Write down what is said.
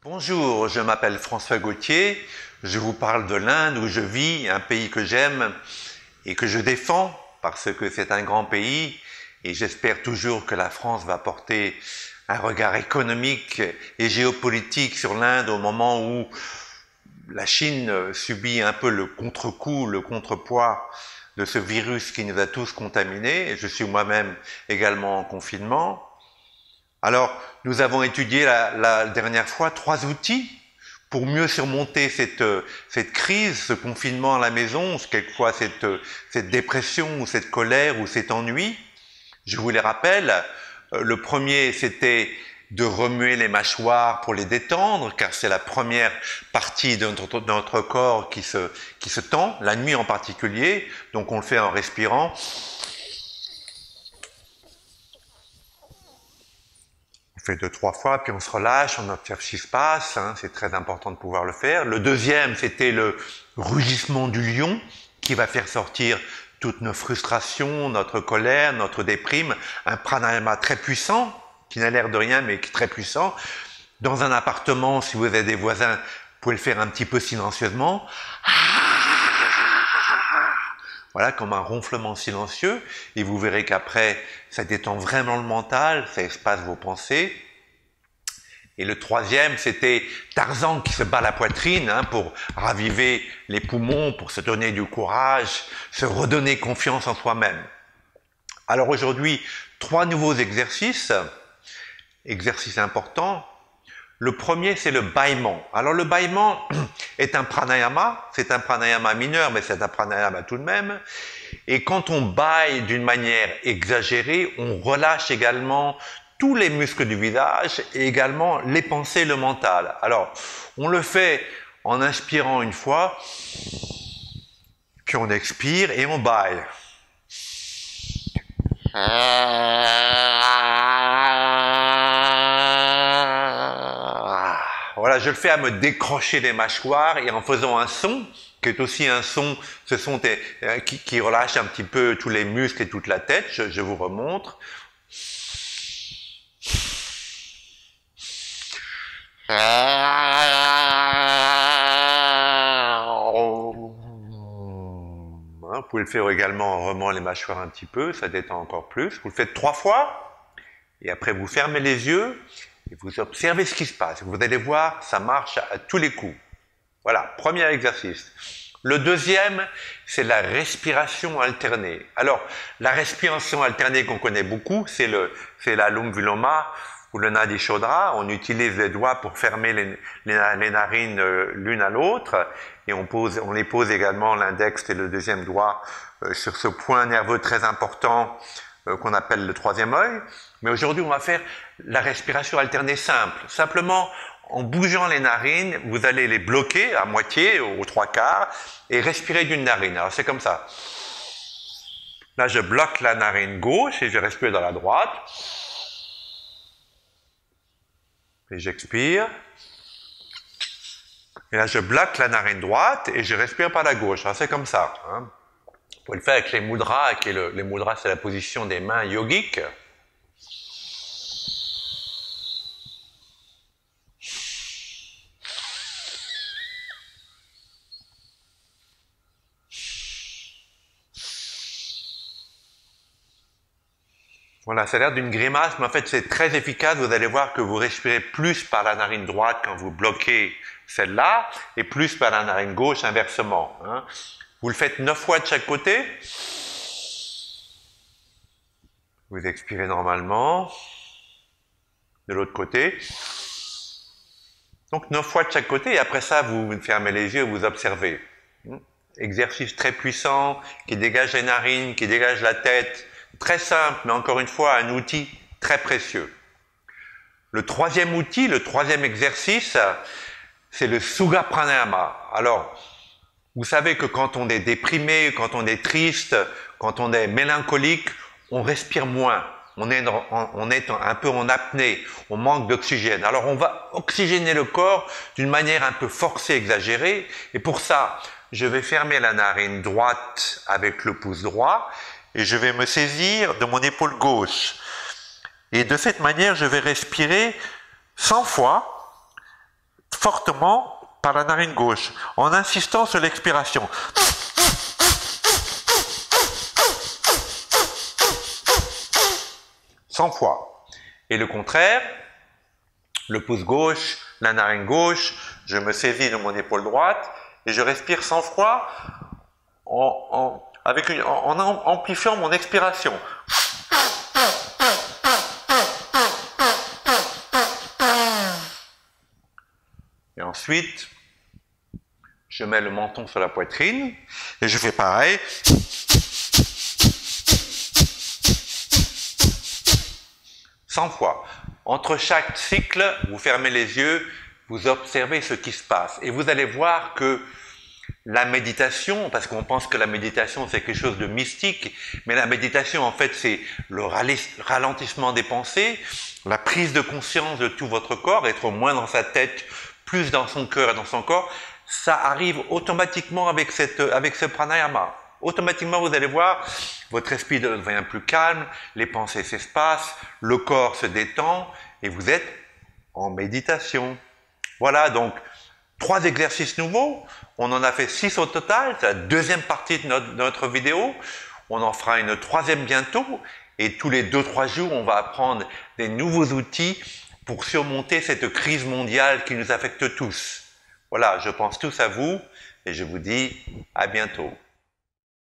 Bonjour, je m'appelle François Gauthier, je vous parle de l'Inde où je vis, un pays que j'aime et que je défends parce que c'est un grand pays et j'espère toujours que la France va porter un regard économique et géopolitique sur l'Inde au moment où la Chine subit un peu le contre-coup, le contrepoids de ce virus qui nous a tous contaminés. Je suis moi-même également en confinement. Alors, nous avons étudié la dernière fois 3 outils pour mieux surmonter cette crise, ce confinement à la maison, quelquefois cette dépression ou cette colère ou cet ennui. Je vous les rappelle. Le premier, c'était de remuer les mâchoires pour les détendre, car c'est la première partie de notre corps qui se tend, la nuit en particulier. Donc on le fait en respirant. On fait 2-3 fois, puis on se relâche, on observe ce qui se passe, hein, c'est très important de pouvoir le faire. Le deuxième, c'était le rugissement du lion, qui va faire sortir toutes nos frustrations, notre colère, notre déprime, un pranayama très puissant, qui n'a l'air de rien, mais qui est très puissant. Dans un appartement, si vous avez des voisins, vous pouvez le faire un petit peu silencieusement. Voilà, comme un ronflement silencieux, et vous verrez qu'après, ça détend vraiment le mental, ça espace vos pensées. Et le troisième, c'était Tarzan qui se bat la poitrine hein, pour raviver les poumons, pour se donner du courage, se redonner confiance en soi-même. Alors aujourd'hui, 3 nouveaux exercices importants. Le premier, c'est le bâillement. Alors le bâillement est un pranayama, c'est un pranayama mineur, mais c'est un pranayama tout de même. Et quand on bâille d'une manière exagérée, on relâche également tous les muscles du visage et également les pensées, le mental. Alors, on le fait en inspirant une fois, puis on expire et on bâille. Voilà, je le fais à me décrocher les mâchoires et en faisant un son, qui est aussi un son, ce son qui relâche un petit peu tous les muscles et toute la tête, je vous remontre. Vous pouvez le faire également en remuant les mâchoires un petit peu, ça détend encore plus. Vous le faites 3 fois, et après vous fermez les yeux, et vous observez ce qui se passe. Vous allez voir, ça marche à tous les coups. Voilà, premier exercice. Le deuxième, c'est la respiration alternée. Alors, la respiration alternée qu'on connaît beaucoup, c'est l'Anulom Viloma ou le Nadi Shodhana. On utilise les doigts pour fermer les narines l'une à l'autre et on les pose également l'index et le deuxième doigt sur ce point nerveux très important qu'on appelle le troisième œil. Mais aujourd'hui, on va faire la respiration alternée simple. Simplement, en bougeant les narines, vous allez les bloquer à moitié, aux 3/4, et respirer d'une narine. Alors c'est comme ça. Là, je bloque la narine gauche et je respire dans la droite. Et j'expire. Et là, je bloque la narine droite et je respire par la gauche. Alors c'est comme ça. Hein. Vous pouvez le faire avec les mudras, les mudras, c'est la position des mains yogiques. Voilà, ça a l'air d'une grimace, mais en fait c'est très efficace. Vous allez voir que vous respirez plus par la narine droite quand vous bloquez celle-là, et plus par la narine gauche inversement. Hein. Vous le faites 9 fois de chaque côté. Vous expirez normalement. De l'autre côté. Donc 9 fois de chaque côté, et après ça, vous fermez les yeux et vous observez. Exercice très puissant, qui dégage les narines, qui dégage la tête. Très simple, mais encore une fois, un outil très précieux. Le troisième outil, le troisième exercice, c'est le Sugha Pranayama. Alors, vous savez que quand on est déprimé, quand on est triste, quand on est mélancolique, on respire moins. On est un peu en apnée, on manque d'oxygène. Alors on va oxygéner le corps d'une manière un peu forcée, exagérée. Et pour ça, je vais fermer la narine droite avec le pouce droit et je vais me saisir de mon épaule gauche. Et de cette manière, je vais respirer 100 fois fortement par la narine gauche, en insistant sur l'expiration. 100 fois. Et le contraire, le pouce gauche, la narine gauche, je me saisis de mon épaule droite et je respire 100 fois en amplifiant mon expiration. Et ensuite, je mets le menton sur la poitrine et je fais pareil. Cent fois. Entre chaque cycle, vous fermez les yeux, vous observez ce qui se passe. Et vous allez voir que la méditation, parce qu'on pense que la méditation c'est quelque chose de mystique, mais la méditation en fait c'est le ralentissement des pensées, la prise de conscience de tout votre corps, être moins dans sa tête, plus dans son cœur et dans son corps, ça arrive automatiquement avec ce pranayama. Automatiquement, vous allez voir, votre esprit devient plus calme, les pensées s'espacent, le corps se détend et vous êtes en méditation. Voilà, donc 3 exercices nouveaux. On en a fait 6 au total, c'est la deuxième partie de notre vidéo. On en fera une 3e bientôt et tous les 2-3 jours, on va apprendre des nouveaux outils pour surmonter cette crise mondiale qui nous affecte tous. Voilà, je pense tous à vous et je vous dis à bientôt.